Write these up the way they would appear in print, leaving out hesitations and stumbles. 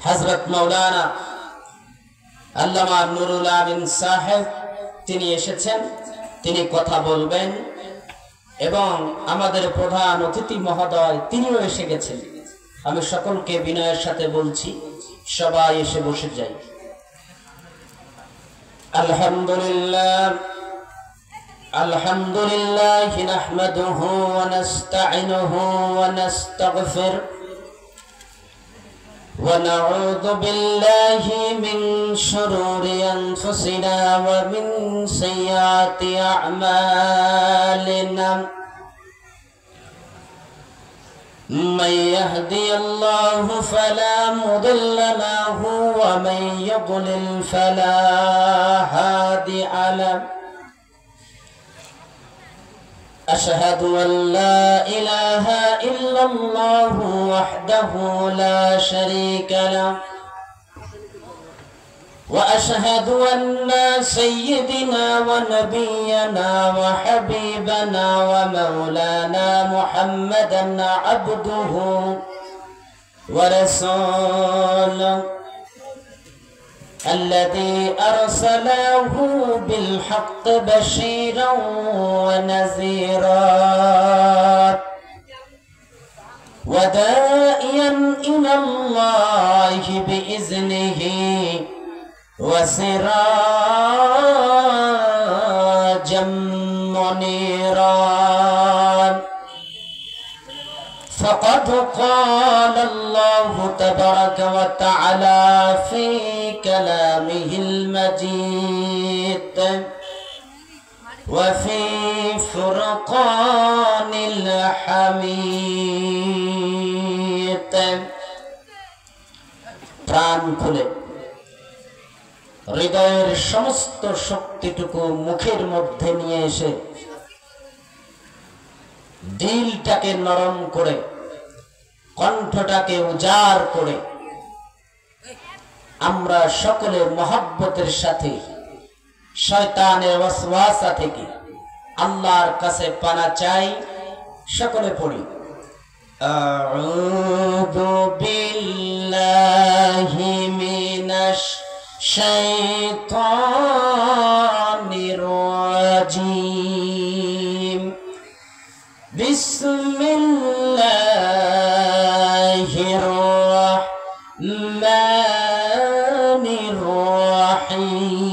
হযরত মাওলানা আল্লামা নুরুল আমিন সাহেব তিনি এসেছেন, তিনি কথা বলবেন এবং আমাদের প্রধান অতিথি মহোদয় তিনিও এসে গেছেন। আমি সকলকে বিনয়ের সাথে বলছি, সবাই এসে বসে যাই। আলহামদুলিল্লাহ আলহামদুলিল্লাহ নাহমাদুহু ওয়া নাস্তাঈনুহু ওয়া নাস্তাগফির ওয়া নাউযু বিল্লাহি মিন শুরুরি আনফুসিনা ওয়া মিন সাইয়্যাতি আ'মালিনা। من يهدي الله فلا مضل له ومن يضلل فلا هادي له. أشهد أن لا إله إلا الله وحده لا شريك له وأشهد أن سيدنا ونبينا وحبيبنا ومولانا محمدا عبده ورسوله الذي أرسله بالحق بشيرا ونذيرا وداعيا إلى الله بإذنه وسراجا منيرا. فقد قال الله تبارك وتعالى في كلامه المجيد وفي فرقان الحميد. প্রাণ খুলে হৃদয়ের সমস্ত শক্তিটুকু মুখের মধ্যে নিয়ে এসে দিলটাকে নরম করে কণ্ঠটাকে উজাড় করে আমরা সকলে মহব্বতের সাথে শয়তানের ওয়াসওয়াসা থেকে আল্লাহর কাছে পানা চাই। সকলে পড়ি আউযু বিল্লাহি মিনাশ শাইতানির রাজীম। বিসমিল্লাহির রাহমানির রাহিম।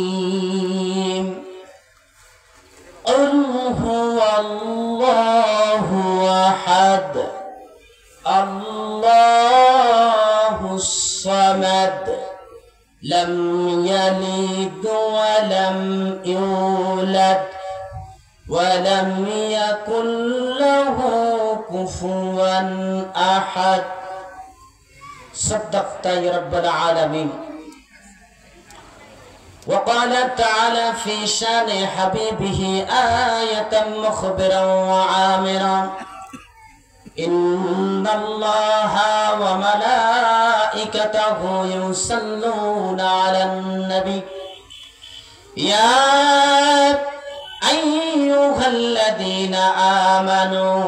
কুল হুয়াল্লাহু আহাদ আল্লাহুস সামাদ لم يلد ولم يولد ولم يكن له كفوا أحد. صدقت يا رب العالمين. وقال تعالى في شان حبيبه آية مخبرا وعامرا إن الله وملائكته يصلون على النبي يا أيها الذين آمنوا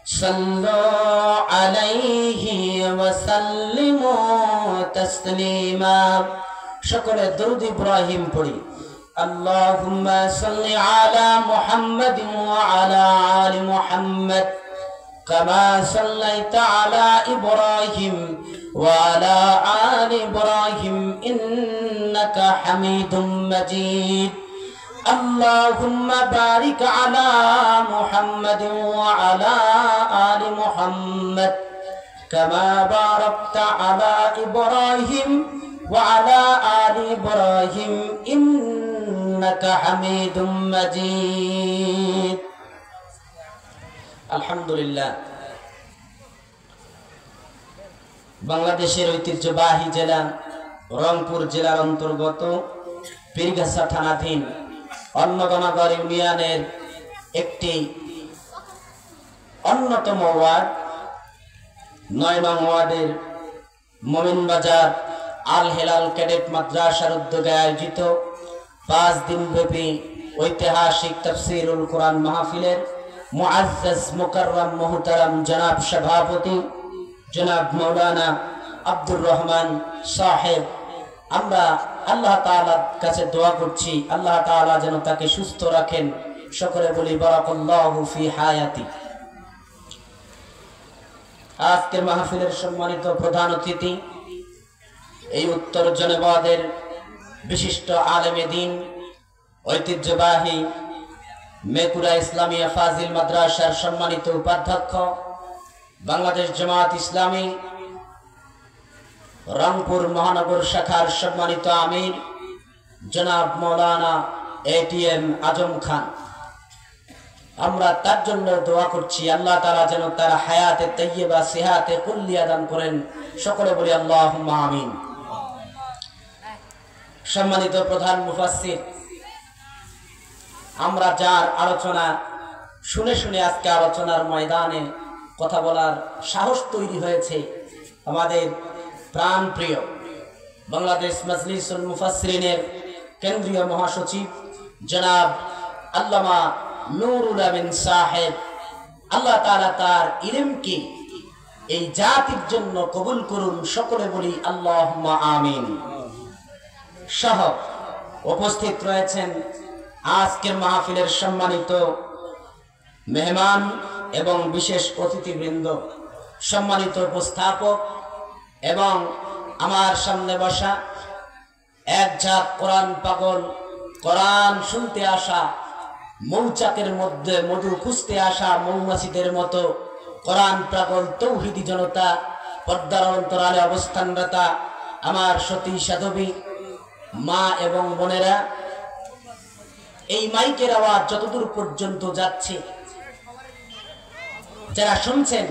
صلوا عليه وسلموا تسليما. شكرا درود إبراهيم পড়ি اللهم صل على محمد وعلى آل محمد كما صليت على إبراهيم وعلى آل إبراهيم إنك حميد مجيد. اللهم بارك على محمد وعلى آل محمد كما باركت على إبراهيم وعلى آل إبراهيم إنك حميد مجيد. আলহামদুলিল্লাহ। বাংলাদেশের ঐতিহ্যবাহী জেলা রংপুর জেলার অন্তর্গত পীরগাছা থানাধীন অন্নদানগর ইউনিয়নের একটি অন্যতম ওয়ার্ড ৯ নং ওয়ার্ডের মোমিনবাজার আল হেলাল ক্যাডেট মাদ্রাসার উদ্যোগে আয়োজিত ৫ দিনব্যাপী ঐতিহাসিক তাফসীরুল কোরআন মাহফিলের মুআজ্জাজ মুকাররম মুহতারাম জনাব সভাপতি জনাব মাওলানা আব্দুর রহমান সাহেব, আমরা আল্লাহ তাআলার কাছে দোয়া করছি আল্লাহ তাআলা যেন তাকে সুস্থ রাখেন। সকলে বলি বারাকাল্লাহু ফি হায়াতি। আজকের মাহফিলের সম্মানিত প্রধান অতিথি, এই উত্তর জনপদের বিশিষ্ট আলেমে দ্বীন, ঐতিহ্যবাহী মেকুরা ইসলামিয়া ফাজিল মাদ্রাসার সম্মানিত উপাধ্যক্ষ, বাংলাদেশ জামাত ইসলামী রংপুর মহানগর শাখার সম্মানিত আমির জনাব মাওলানা এটিএম আজম খান, আমরা তার জন্য দোয়া করছি আল্লাহ তাআলা যেন তার হায়াতে তাইয়্যিবা সিহাতে কুল্লিয়া দান করেন। সকলে বলি আল্লাহুম্মা আমিন। সম্মানিত প্রধান মুফাসসির, আমরা যার আলোচনা শুনে শুনে আজকে আলোচনার ময়দানে কথা বলার সাহস তৈরি হয়েছে, আমাদের প্রাণ প্রিয় বাংলাদেশ মাজলিসুল মুফাসসিরিনের কেন্দ্রীয় মহাসচিব জনাব আল্লামা নুরুল আমিন সাহেব, আল্লাহ তাআলা তার ইলমকে এই জাতির জন্য কবুল করুন। সকলে বলি আল্লাহুম্মা আমিন। সহ উপস্থিত রয়েছেন আজকের মাহফিলের সম্মানিত মেহমান এবং বিশেষ অতিথিবৃন্দ, সম্মানিত উপস্থাপক এবং আমার সামনে বসা এক ঝাঁক কোরআন পাগল, কোরআন শুনতে আসা, মৌচাকের মধ্যে মধু খুঁজতে আসা মৌমাছিদের মতো কোরআন পাগল তৌহিদি জনতা, পর্দার অন্তরালে অবস্থানরতা আমার সতী সাধবী মা এবং বোনেরা, এই মাইকের আওয়াজ যতদূর পর্যন্ত যাচ্ছে যারা শুনছেন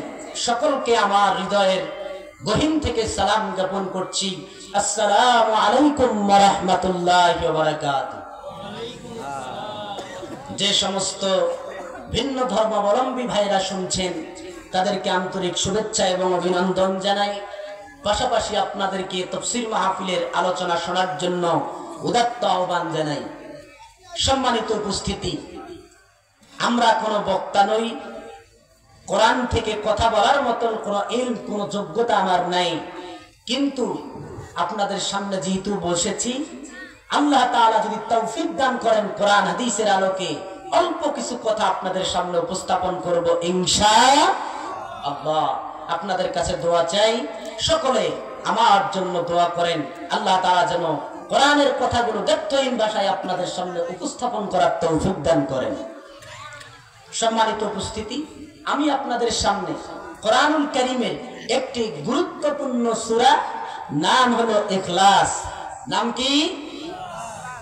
সকলকে আমার হৃদয়ের গহীন থেকে সালাম জ্ঞাপন করছি। আসসালামু আলাইকুম ওয়া রাহমাতুল্লাহি ওয়া বারাকাতুহু। যে সমস্ত ভিন্ন ধর্মাবলম্বী ভাইরা শুনছেন তাদেরকে আন্তরিক শুভেচ্ছা এবং অভিনন্দন জানাই। পাশাপাশি আপনাদেরকে তাফসীর মাহফিলের আলোচনা শোনার জন্য উদাত্ত আহ্বান জানাই। সম্মানিত উপস্থিতি, আমরা কোনো বক্তা নই, কোরআন থেকে কথা বলার মতন কোনো ইলম, কোনো যোগ্যতা আমার নাই, কিন্তু আপনাদের সামনে যেহেতু বসেছি, আল্লাহ তাআলা যদি তৌফিক দান করেন কোরআন হাদিসের আলোকে অল্প কিছু কথা আপনাদের সামনে উপস্থাপন করব ইনশাআল্লাহ। আপনাদের কাছে দোয়া চাই, সকলে আমার জন্য দোয়া করেন আল্লাহ তাআলা যেন কোরআনের কথাগুলো দ্ব্যর্থহীন ভাষায় আপনাদের সামনে উপস্থাপন করার তৌফিক দান করেন। সম্মানিত উপস্থিতি, আমি আপনাদের সামনে কোরআনুল কারীমের একটি গুরুত্বপূর্ণ সূরা, নাম হলো ইখলাস। নাম কি?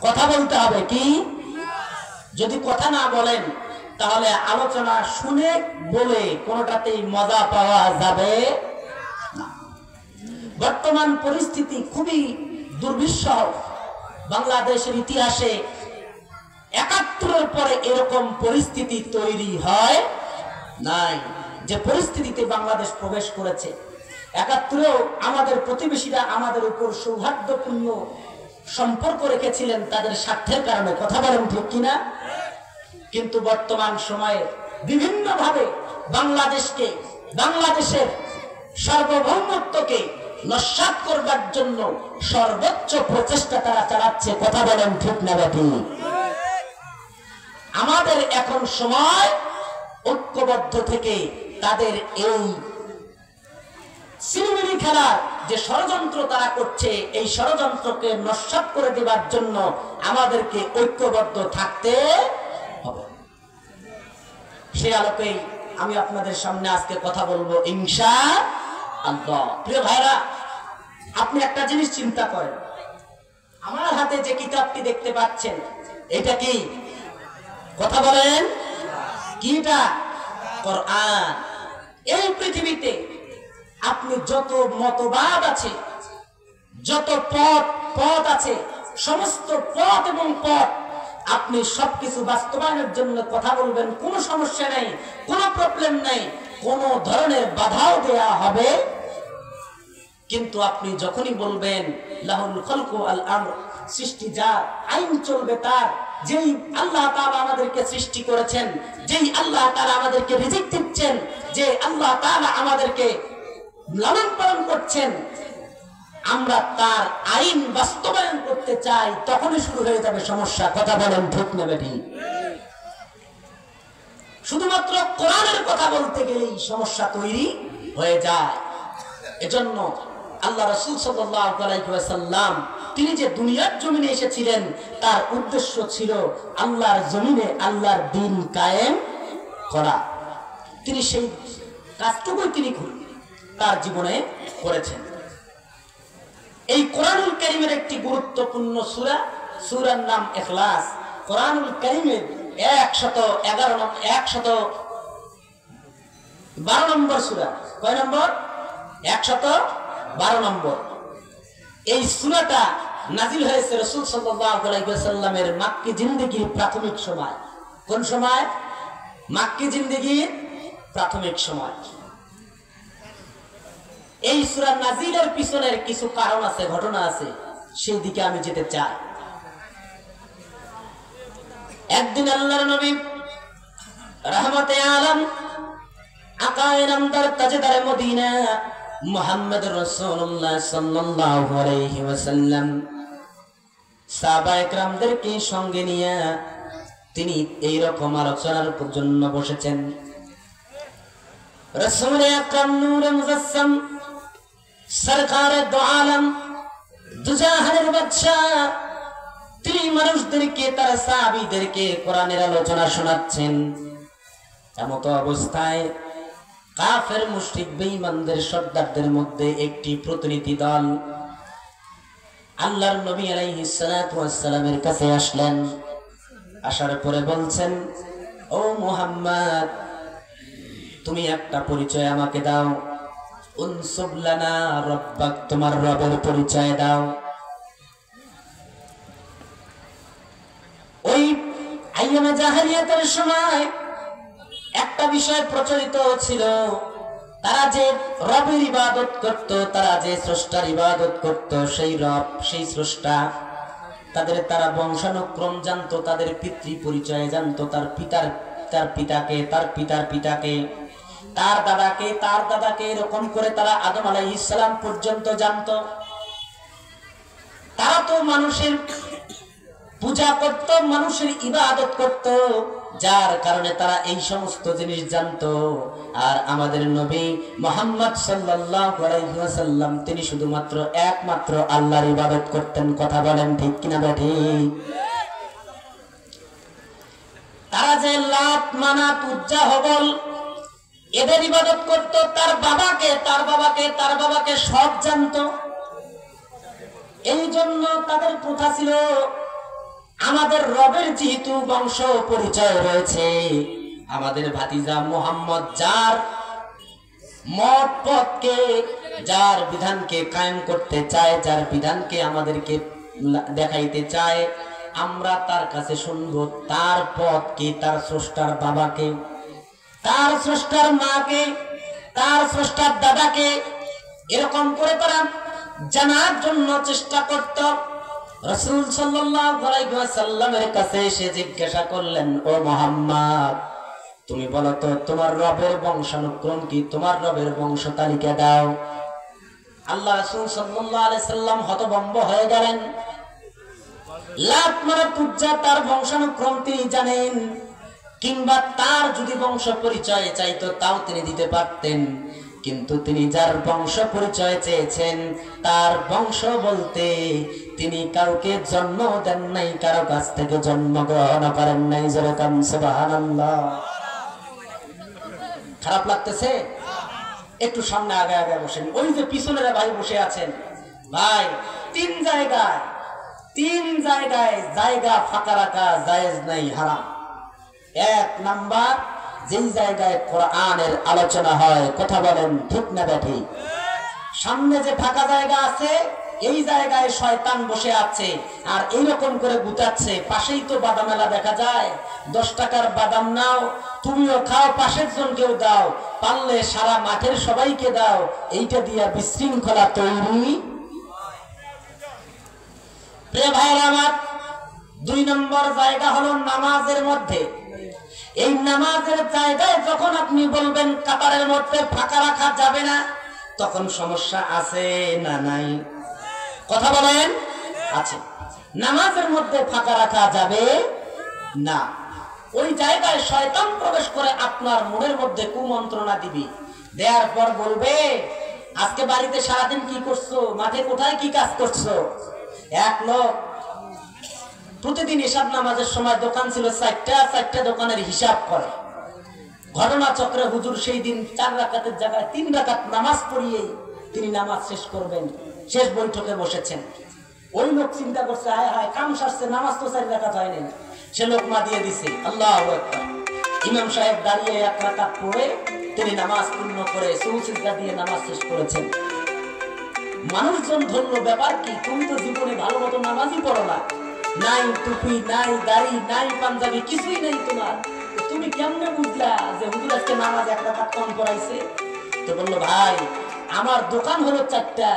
কথা বলতে হবে কি? যদি কথা না বলেন তাহলে আলোচনা শুনে বলে কোনোটাতেই মজা পাওয়া যাবে না। বর্তমান পরিস্থিতি খুবই দুর্বিষহ। বাংলাদেশের ইতিহাসে ৭১-এর পরে এরকম পরিস্থিতি তৈরি হয় নাই, যে পরিস্থিতিতে বাংলাদেশ প্রবেশ করেছে। ৭১-এও আমাদের প্রতিবেশীরা আমাদের উপর সৌহার্দ্যপূর্ণ সম্পর্ক রেখেছিলেন তাদের স্বার্থের কারণে, কথা বলেন ঠিক কিনা? কিন্তু বর্তমান সময়ে বিভিন্নভাবে বাংলাদেশের সার্বভৌমত্বকে নস্যাৎ করবার জন্য সর্বোচ্চ প্রচেষ্টা তারা চালাচ্ছে, কথা বলেন ঠিক না বেঠিক? আমাদের এখন সময় ঐক্যবদ্ধ থেকে তাদের এই সিনেমিনি খেলার যে ষড়যন্ত্র তারা করছে, এই ষড়যন্ত্রকে নস্যাৎ করে দেবার জন্য আমাদেরকে ঐক্যবদ্ধ থাকতে হবে। সে আলোকেই আমি আপনাদের সামনে আজকে কথা বলবো ইনশাআল্লাহ। প্রিয় ভাইরা, আপনি একটা জিনিস চিন্তা করেন, আমার হাতে যে কিতাবটি দেখতে পাচ্ছেন এটা কি? কথা বলেন কি? এটা কোরআন। এই পৃথিবীতে আপনি যত মতবাদ আছে, যত পথ আছে, সমস্ত পথ এবং পথ আপনি সবকিছু বাস্তবায়নের জন্য কথা বলবেন, কোনো সমস্যা নেই, কোনো প্রবলেম নেই, কোনো ধরনের বাধাও দেয়া হবে। কিন্তু আপনি যখনই বলবেন লাহুল খালকু আল আমর, সৃষ্টি যার, আইন চলবে তার, যেই আল্লাহ তাআলা আমাদেরকে সৃষ্টি করেছেন, যেই আল্লাহ তাআলা আমাদেরকে রিজিক দিচ্ছেন, যে আল্লাহ তাআলা আমাদেরকে লালন পালন করছেন, আমরা তার আইন বাস্তবায়ন করতে চাই, তখনই শুরু হয়ে যাবে সমস্যা। কথা বলেন ঠিক না বেঠিক? শুধুমাত্র কোরআনের কথা বলতে গেলেই সমস্যা তৈরি হয়ে যায়। এজন্য আল্লাহ রাসূল সাল্লাল্লাহু আলাইহি ওয়াসাল্লাম তিনি যে দুনিয়ার জমিনে এসেছিলেন, তার উদ্দেশ্য ছিল আল্লাহর জমিনে আল্লাহর দ্বীন কায়েম করা। তিনি সেই কাজটুকুই তিনি তার জীবনে করেছেন। এই কোরআনুল কারীমের একটি গুরুত্বপূর্ণ সূরা, সূরার নাম ইখলাস। কোরআনুল কারীমের 112 নম্বর সূরা। কয় নম্বর? 112 নম্বর। এই সূরাটা নাজিল হয়েছে রাসূল সাল্লাল্লাহু আলাইহি ওয়াসাল্লামের মক্কি জিন্দেগীর প্রাথমিক সময়। কোন সময়? মক্কি জিন্দেগীর প্রাথমিক সময়। এই সূরা নাজিলের পিছনের কিছু কারণ আছে, ঘটনা আছে, সেই দিকে আমি যেতে চাই। একদিন আল্লাহর নবী রাহমাতে আলম আকায়ে নামদার তাজদার মদিনা মুহাম্মদুর রাসূলুল্লাহ সাল্লাল্লাহু আলাইহি ওয়াসাল্লাম সাহাবায়ে কেরামদেরকে সঙ্গে নিয়ে তিনি এই রকম আলোচনার জন্য বসেছেন। রাসূল আকরাম নূরে মুজাসসাম সরকারে দো আলম দুজাহানের বাদশা তিনি মানুষদেরকে, তার সাহাবীদেরকে কোরআনের আলোচনা শোনাচ্ছেন। এমত অবস্থায় কাফের মুশরিক বেঈমানদের সর্দারদের মধ্যে একটি প্রতিনিধি দল আল্লাহর নবী আলাইহিস সালাতু ওয়াস সালামের কাছে আসলেন। আসার পরে বলছেন, ও মুহাম্মদ, তুমি একটা পরিচয় আমাকে দাও। উনসুব লানা রাব্বাক, তোমার রবের পরিচয় দাও। ওই আইয়ামে জাহেলিয়াতের সময় একটা বিষয় প্রচলিত ছিল, তারা যে রবের ইবাদত করত, তারা যে স্রষ্টার ইবাদত করত, সেই রব, সেই স্রষ্টা, তারা বংশানুক্রম জানতো, তাদের পিতৃ পরিচয় জানতো, তার পিতাকে, তার পিতার পিতাকে, তার দাদাকে, এরকম করে তারা আদম আলাইহিস সালাম পর্যন্ত জানতো। তারা তো মানুষের পূজা করত, মানুষের ইবাদত করত, যার কারণে তারা এই সমস্ত জিনিস জানতো। আর আমাদের নবী মুহাম্মদ সাল্লাল্লাহু আলাইহি ওয়াসাল্লাম তিনি শুধুমাত্র একমাত্র আল্লাহর ইবাদত করতেন। কথা বলেন ঠিক কিনা বেঠিক? তারা যে লাত, মানাত, উজ্জা, হবল এদের ইবাদত করত, তার বাবাকে সব জানতো। এই জন্য তাদের প্রথা ছিল, আমাদের রবের যেহেতু বংশ পরিচয় রয়েছে, আমাদের ভাতিজা মুহাম্মদ যার মত পথকে, যার বিধানকে কায়েম করতে চায়, যার বিধানকে আমাদেরকে দেখাইতে চায়, আমরা তার কাছে শুনবো। তার পথ কি? তার স্রষ্টার বাবাকে, তার স্রষ্টার মাকে, তার স্রষ্টার দাদাকে, এরকম করে তারা জানার জন্য চেষ্টা করত। রাসূল সাল্লাল্লাহু আলাইহি ওয়াসাল্লামের কাছে এসে জিজ্ঞাসা করলেন, ও মুহাম্মদ, তুমি বলো তো তোমার রবের বংশানুক্রম কি? তোমার রবের বংশ তালিকা দাও। আল্লাহ রাসূল সাল্লাল্লাহু আলাইহি সাল্লাম হতভম্ব হয়ে গেলেন। লাত, মানাত, উজ্জা তার বংশানুক্রম তিনি জানেন, কিংবা তার যদি বংশ পরিচয় চাইতো তাও তিনি দিতে পারতেন, কিন্তু তিনি যার বংশ পরিচয় চেয়েছেন তার বংশ বলতে তিনি কাউকে জন্ম দেন নাই, কারো কাছ থেকে জন্মগ্রহণ করেন নাই। যেরকম সুবহানাল্লাহ। খারাপ লাগতেছে? একটু সামনে আগে বসেন। ওই যে পিছনের ভাই বসে আছেন, ভাই তিন জায়গায় জায়গা ফাঁকা রাখা জায়েজ নাই, হারাম। এক নাম্বার, যেই জায়গায় কোরআনের আলোচনা হয়, কথা বলেন ঠিক না বেঠিক? সামনে যে ফাঁকা জায়গা আছে, এই জায়গায় শয়তান বসে আছে আর এইরকম করে গুতাচ্ছে। পাশেই তো বাদাম মেলা দেখা যায়, 10 টাকার বাদাম নাও, তুমিও খাও, পাশের জনকেও দাও, পারলে সারা মাঠের সবাইকে দাও। এইটা দিয়া বিশৃঙ্খলা তৈরি। প্রিয় ভাইরা আমার, 2 নম্বর জায়গা হলো নামাজের মধ্যে। এই নামাজের জায়গায় যখন আপনি বলবেন কাতারের মধ্যে ফাঁকা রাখা যাবে না, তখন সমস্যা আছে না নাই? কথা বলেন আছে। নামাজের মধ্যে ফাঁকা রাখা যাবে না। ওই জায়গায় শয়তান প্রবেশ করে আপনার মনের মধ্যে কুমন্ত্রণা দিবে, দেওয়ার পর বলবে আজকে বাড়িতে সারাদিন কি করছো, মাঠে কোথায় কি কাজ করছো। এক লোক প্রতিদিন এশার নামাজের সময় দোকান ছিল চারটা দোকানের হিসাব করে। ঘটনা চক্রে হুজুর সেই দিন 4 রাকাতের জায়গায় 3 রাকাত নামাজ পড়িয়েই তিনি নামাজ শেষ করবেন, শেষ বৈঠকে বসেছেন। ওই লোক চিন্তা করছে হায় হায় কাম সারছে, নামাজ তো 4 রাকাত হয়নি। সে লোকমা দিয়ে দিছে আল্লাহু আকবার। ইমাম সাহেব দাঁড়িয়ে 1 রাকাত পড়ে তিনি নামাজ পূর্ণ করে সুজদা দিয়ে নামাজ শেষ করেছেন। মানুষজন ধরল ব্যাপার কি, তুমি তো জীবনে ভালো মতো নামাজই পড়ো না, নাই টুপি নাই দাড়ি নাই পাঞ্জাবি কিছুই নেই তোমার, তুমি কেমনে বুঝলা যে হুজুর আজকে নামাজ 1 রাকাত কম পড়াইছে। তো বললো ভাই আমার দোকান হলো 4টা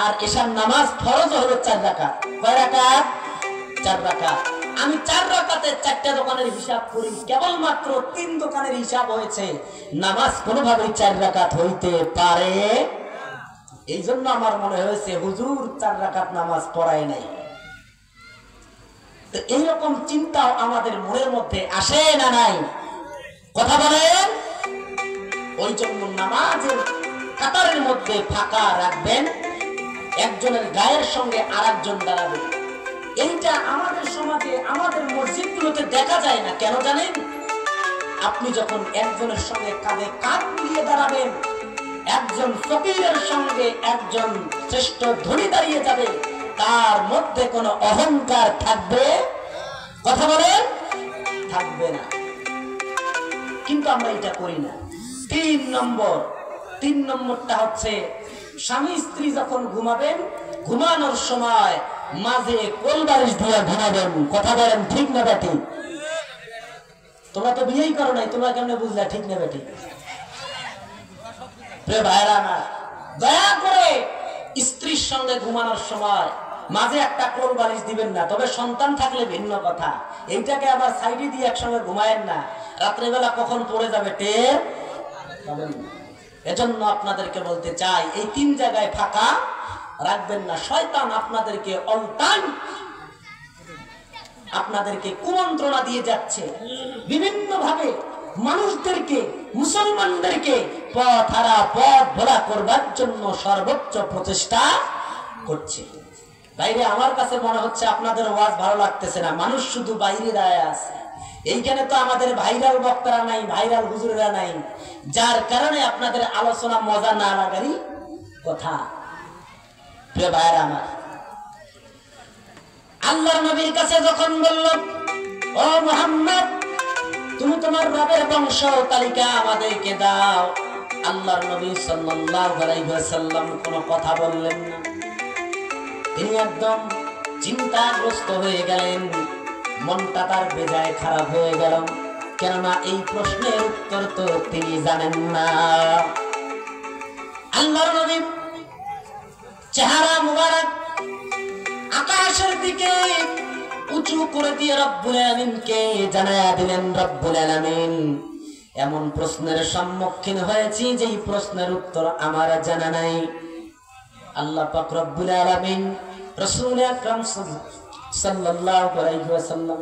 আর এশার নামাজ ফরজ হলো 4 রাকাত। কয় রাকাত? 4 রাকাত। আমি 4 রাকাতে 4টা দোকানের হিসাব করি, কেবলমাত্র 3 দোকানের হিসাব হয়েছে, নামাজ কোনোভাবেই 4 রাকাত হইতে পারে। এই জন্য আমার মনে হয়েছে হুজুর 4 রাকাত নামাজ পড়ায় নাই। তো এইরকম চিন্তাও আমাদের মনের মধ্যে আসে না নাই? কথা বলেন। ওই জন্য নামাজের কাতারের মধ্যে ফাঁকা রাখবেন, একজনের গায়ের সঙ্গে আরেকজন দাঁড়াবে। এইটা আমাদের সমাজে আমাদের মসজিদগুলোতে দেখা যায় না, কেন জানেন? আপনি যখন একজনের সঙ্গে কাঁধে কাঁধ মিলিয়ে দাঁড়াবেন, একজন ফকিরের সঙ্গে একজন শ্রেষ্ঠ ধনী দাঁড়িয়ে যাবে, তার মধ্যে কোনো অহংকার থাকবে? কথা বলেন, থাকবে না। কিন্তু আমরা এটা করি না। 3 নম্বরটা হচ্ছে স্বামী স্ত্রী যখন ঘুমাবেন, ঘুমানোর সময় মাঝে কোলবালিশ দিয়ে ঘুমাবেন। কথা বলেন ঠিক না বেটি? তোমরা তো বিয়েই করো নাই, তোমরা কেমনে বুঝলা ঠিক না বেটি? ভাইরা না, দয়া করে স্ত্রীর সঙ্গে ঘুমানোর সময় মাঝে একটা কোল বালিশ দিবেন না। তবে সন্তান থাকলে ভিন্ন কথা, এইটাকে আবার সাইডে দিয়ে একসঙ্গে ঘুমায়েন না, রাত্রেবেলা কখন পড়ে যাবে টের পাবেন না। এজন্য আপনাদেরকে বলতে চাই এই 3 জায়গায় ফাঁকা রাখবেন না। শয়তান আপনাদেরকে অল টাইম আপনাদেরকে কুমন্ত্রণা দিয়ে যাচ্ছে, বিভিন্ন ভাবে মানুষদেরকে, মুসলমানদেরকে পথ ভোলা করবার জন্য সর্বোচ্চ প্রচেষ্টা করছে। বাইরে আমার কাছে মনে হচ্ছে আপনাদের ওয়াজ ভালো লাগতেছে না, মানুষ শুধু বাইরে দাঁড়ায় আছে। এইখানে তো আমাদের ভাইরাল বক্তারা নাই, ভাইরাল হুজুরেরা নাই, যার কারণে আপনাদের আলোচনা মজা না লাগারই কথা। প্রিয় ভাইরা আমার, আল্লাহর নবীর কাছে যখন বলল ও মুহাম্মদ তুমি তোমার রবের বংশ তালিকা আমাদেরকে দাও, আল্লাহর নবী সাল্লাল্লাহু আলাইহি ওয়াসাল্লাম কোনো কথা বললেন না। তিনি একদম চিন্তাগ্রস্ত হয়ে গেলেন, মনটা তার বেজায় খারাপ হয়ে গেল, কেননা এই প্রশ্নের উত্তর তো তিনি জানেন না। আল্লাহর নবী চেহারা মুবারক আকাশের দিকে উঁচু করে দিয়ে রব্বুল আলামিনকে জানায়া দিলেন, রব্বুল আলামিন এমন প্রশ্নের সম্মুখীন হয়েছি যেই প্রশ্নের উত্তর আমার জানা নাই। আল্লাহ পাক রব্বুল আলামিন রাসূল আকরাম সাল্লাল্লাহু আলাইহি ওয়াসাল্লাম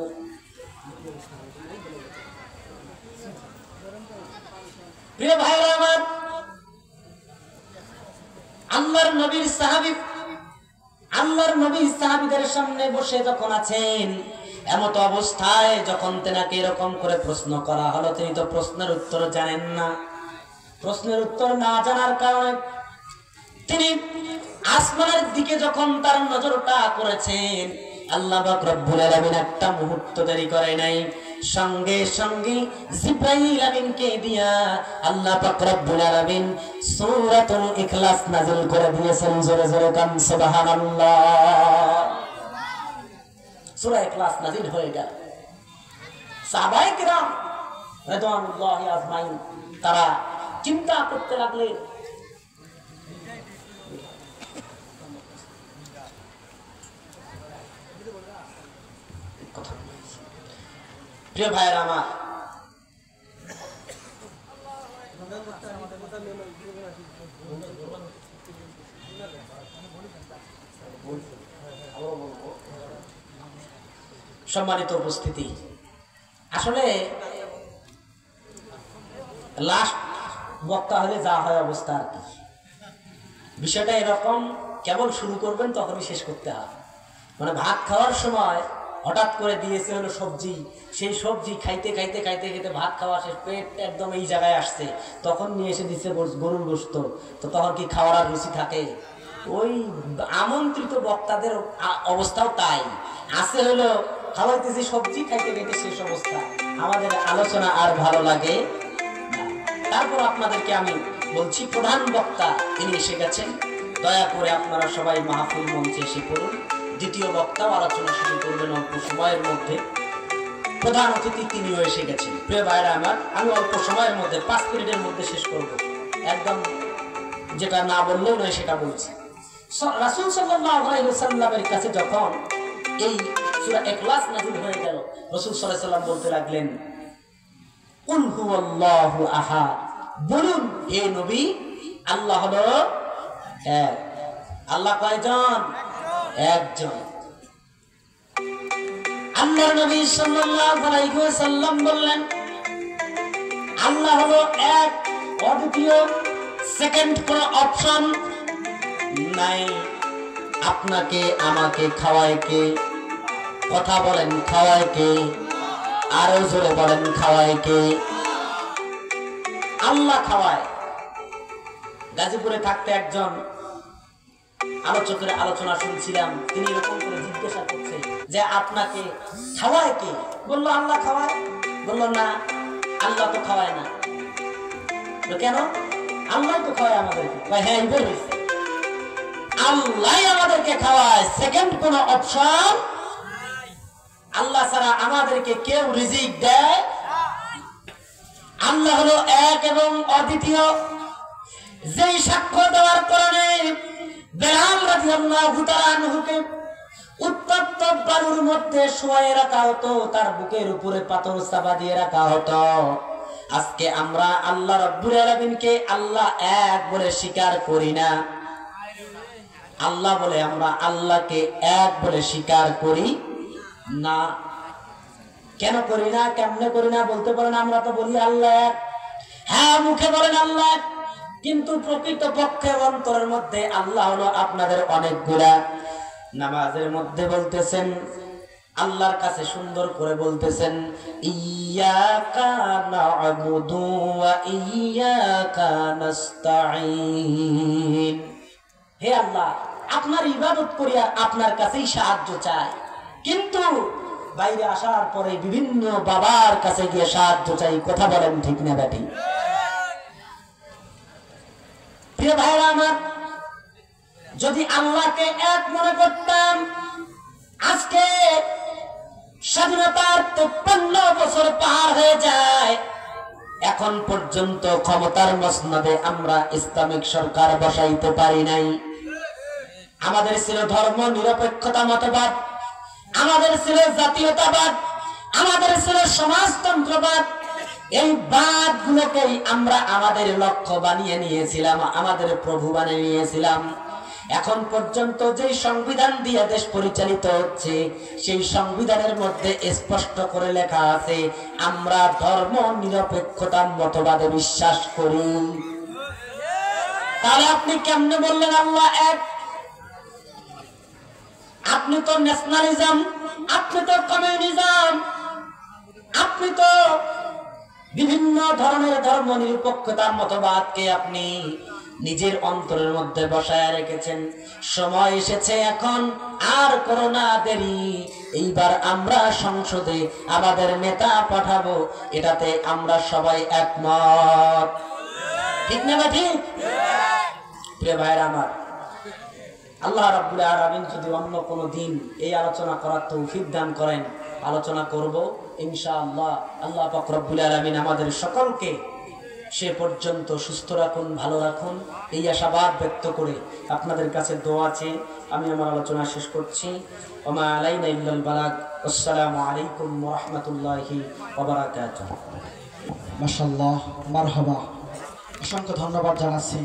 প্রিয় ভাইরা আমার, আল্লাহর নবীর সাহাবীদের সামনে বসে যখন আছেন, এমত অবস্থায় যখন তেনাকে এরকম করে প্রশ্ন করা হলো, তিনি তো প্রশ্নের উত্তর জানেন না। প্রশ্নের উত্তর না জানার কারণে তিনি আসমানের দিকে যখন তার নজরটা করেছেন, আল্লাহ পাক রব্বুল আলামিন একটা মুহূর্ত দেরি করে নাই, সঙ্গে সঙ্গে জিবরাইল আমিনকে দিয়া আল্লাহ পাক রব্বুল আলামিন সূরাতুল ইখলাস নাযিল করে দিয়েছেন। জোরে জোরে কান সুবহানাল্লাহ। সূরা ইখলাস নাযিল হয়ে গেল। সাহাবায়ে কিরাম রাদিয়াল্লাহু আজমাইন তারা চিন্তা করতে লাগলেন, প্রিয় ভাইয়েরা আমার, সম্মানিত উপস্থিতি, আসলে লাস্ট বক্তা হলে যা হয় অবস্থা আর কি। বিষয়টা এরকম, কেবল শুরু করবেন তখনই শেষ করতে হয়। মানে ভাত খাওয়ার সময় হঠাৎ করে দিয়েছে হলো সবজি, সেই সবজি খাইতে খাইতে খাইতে খাইতে ভাত খাওয়া শেষ, পেট একদম এই জায়গায় আসছে, তখন নিয়ে এসে দিচ্ছে গরুর গোশত। তো তখন কি খাওয়ার আর রুচি থাকে? ওই আমন্ত্রিত বক্তাদের অবস্থাও তাই আছে, হলো খাওয়াইতেছি সবজি খাইতে খাইতে শেষ অবস্থা। আমাদের আলোচনা আর ভালো লাগে না। তারপর আপনাদেরকে আমি বলছি, প্রধান বক্তা তিনি এসে গেছেন। দয়া করে আপনারা সবাই মাহফিল মঞ্চে এসে পড়ুন। দ্বিতীয় বক্তাও আলোচনা শুরু করবেন অল্প সময়ের মধ্যে। প্রধান অতিথি তিনিও এসে গেছেন। প্রিয় ভাইরা আমার, আমি অল্প সময়ের মধ্যে 5 মিনিটের মধ্যে শেষ করব। একদম যেটা না বললেও নয় সেটা বলছি। রাসূল সাল্লাল্লাহু আলাইহি ওয়াসাল্লামের কাছে যখন এই সূরা ইখলাস নাযিল হয়ে গেল, রাসূল সাল্লাল্লাহু আলাইহি ওয়াসাল্লাম বলতে লাগলেন, কুল হুয়াল্লাহু আহাদ, বলুন হে নবী, আল্লাহ হলো এক। আল্লাহ কয়জন? একজন। আল্লাহর নবী সাল্লাল্লাহু আলাইহি ওয়াসাল্লাম বললেন, আল্লাহ হলো এক, অদ্বিতীয়, সেকেন্ড কোন অপশন নাই। আপনাকে আমাকে খাওয়ায় কে? কথা বলেন, খাওয়ায় কে? আরো জোরে বলেন, খাওয়ায় কে? আল্লাহ খাওয়ায়। গাজীপুরে থাকতে একজন আলোচকের আলোচনা শুনছিলাম, তিনি এরকম করে জিজ্ঞাসা করছে যে আপনাকে খাওয়ায় কে? বললো আল্লাহ খাওয়ায়। বললো না, আল্লাহ তো খাওয়ায় না। কেন? আল্লাহ তো খাওয়ায় আমাদেরকে। হ্যাঁ, এবার হয়েছে, আল্লাহ আমাদেরকে খাওয়ায়, সেকেন্ড কোন অপশন। আল্লাহ ছাড়া আমাদেরকে কেউ রিজিক দেয়? আল্লাহ হলো এক এবং অদ্বিতীয়। যেই সাক্ষ্য দেওয়ার কারণে বেলাল রাদিয়াল্লাহু তাআলা আনহুকে উত্তপ্ত বালুর মধ্যে শোয়ায় রাখা হতো, তার বুকের উপরে পাথর চাপা দিয়ে রাখা হতো। আজকে আমরা আল্লাহ রাব্বুল আলামিনকে আল্লাহ এক বলে স্বীকার করি না। আল্লাহ বলে আমরা আল্লাহকে এক বলে স্বীকার করি না। কেন করি না? কেমনে করি না বলতে পারেন? আমরা তো বলি আল্লাহ এক, হ্যাঁ মুখে বলেন আল্লাহ এক, কিন্তু প্রকৃত পক্ষে অন্তরের মধ্যে আল্লাহ হলো আপনাদের অনেকগুলা। নামাজের মধ্যে বলতেছেন, আল্লাহর কাছে সুন্দর করে বলতেছেন, ইয়্যাকা না'বুদু ওয়া ইয়্যাকা নাস্তাঈন। হে আল্লাহ, আপনার ইবাদত করি আর আপনার কাছেই সাহায্য চাই। কিন্তু বাইরে আসার পরে বিভিন্ন বাবার কাছে গিয়ে সাহায্য চাই। কথা বলেন ঠিক না বেটি? প্রিয় ভাইরা আমার, যদি আল্লাহকে এক মনে করতাম, আজকে স্বাধীনতার 53 বছর পার হয়ে যায়, এখন পর্যন্ত ক্ষমতার মসনদে আমরা ইসলামিক সরকার বসাইতে পারি নাই। আমাদের ছিল ধর্ম নিরপেক্ষতা মতবাদ, আমাদের ছিল জাতীয়তাবাদ, আমাদের ছিল সমাজতন্ত্রবাদ। এই বাদগুলোকেই আমরা আমাদের লক্ষ্য বানিয়ে নিয়েছিলাম, আমাদের প্রভু বানিয়ে নিয়েছিলাম। এখন পর্যন্ত যে সংবিধান দিয়ে দেশ পরিচালিত হচ্ছে, সেই সংবিধানের মধ্যে স্পষ্ট করে লেখা আছে আমরা ধর্ম নিরপেক্ষতা মতবাদে বিশ্বাস করি। তাহলে আপনি কেমনে বললেন আল্লাহ এক? আপনি তো ন্যাশনালিজম, আপনি তো কমিউনিজম, আপনি তো বিভিন্ন ধরনের ধর্ম নিরপেক্ষতার মতবাদকে আপনি নিজের অন্তরের মধ্যে বসায় রেখেছেন। সময় এসেছে এখন, আর করোনা দেরি। এইবার আমরা সংসদে আমাদের নেতা পাঠাবো, এটাতে আমরা সবাই একমত। ঠিক না বা ঠিক? প্রিয় ভাইরা আমার, আল্লাহ রাব্বুল আলামিন যদি অন্য কোনো দিন এই আলোচনা করার তৌফিক দান করেন, আলোচনা করব ইনশাআল্লাহ। আল্লাহ পাক রব্বুল আলামিন আমাদের সকলকে সে পর্যন্ত সুস্থ রাখুন, ভালো রাখুন, এই আশাবাদ ব্যক্ত করে আপনাদের কাছে দোয়া চেয়ে আমি আমার আলোচনা শেষ করছি। ওমা আলাইনা ইল্লাল বালাগ। আসসালামু আলাইকুম ওয়া রাহমাতুল্লাহি ওয়া বারাকাতুহু। মাশাআল্লাহ, মারহাবা। অসংখ্য ধন্যবাদ জানাচ্ছি।